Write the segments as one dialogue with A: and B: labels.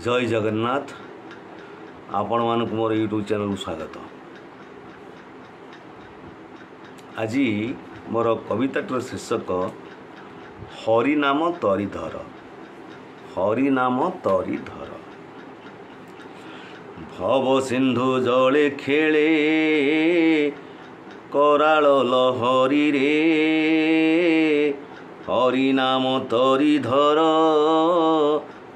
A: जय जगन्नाथ। आपण मानक मोर यूट्यूब चैनल स्वागत। आज मोर कविताटर शीर्षक हरिनाम तरीधर। हरिनाम तरीधर। भव सिंधु जले खेले कराल लहरी रे, हरिनाम तरीधर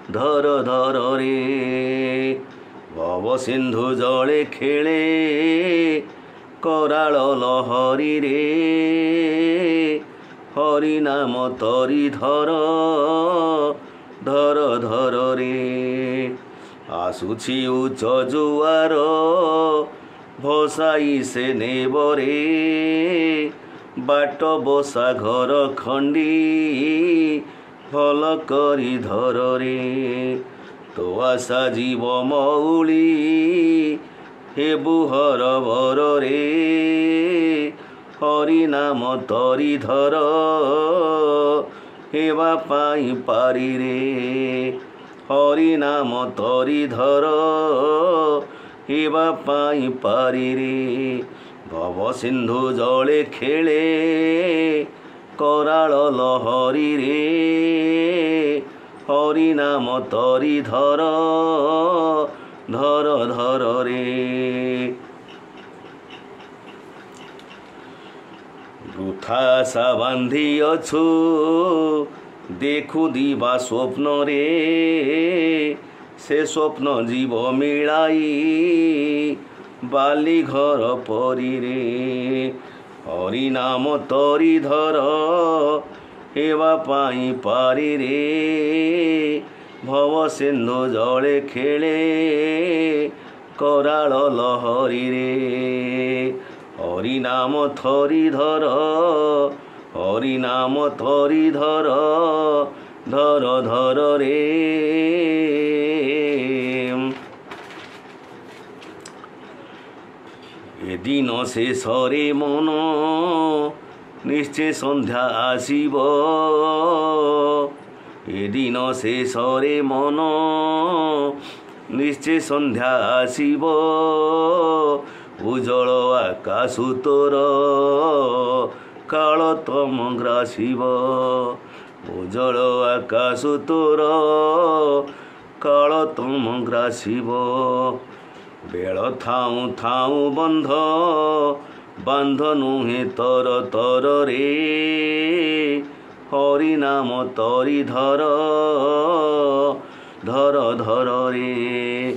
A: धर धर रे। भव सिंधु जले खेले कराल लहरी रे, हरिनाम तरीधर धर धर रे। आसुछि उच्च जुआर भसाई से नेबरे, बाट बसा घर खंडी भल करी धर रे। तो आशा जीव मौली हेबु हर बर रे, हरिनाम तरीधर हेबा पाई पारी रे। हरिनाम तरीधर हेबा पाई पारी रे। भव सिंधु जले खेले कराल लहरी रे, हरिनाम तरीधर धर धर रे। वृथा आशा बांधी अछु देखु दिवा स्वप्न रे, से स्वप्न जीव मिलाई बाली घर परी रे। हरिनाम तरीधर हेबा पाई पारी रे। भव सिंधु जले खेले कराल लहरी रे, हरिनाम तरीधर हरिनाम तरीधर धर धर रे। एदिन शेषरे मन निश्चय संध्या आसीब, एदिन शेषरे मन निश्चय संध्या आसीब। उज्जवल आकाश तोर काल तम ग्रासीब, उज्जवल आकाश तोर काल तम ग्रासीब। बेल थाऊ थाऊ बंध बांध नुहे तर तर रे, हरिनाम तरीधर धर धर रे।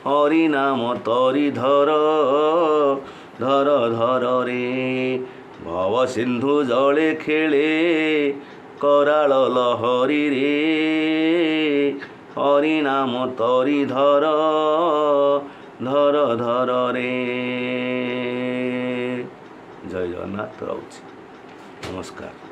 A: हरिनाम तरीधर धर धर रे। भव सिंधु जले खेले कराल लहरी रे, हरिनाम तरीधर धर धर रे। जय जगन्नाथ। रहुछि। नमस्कार।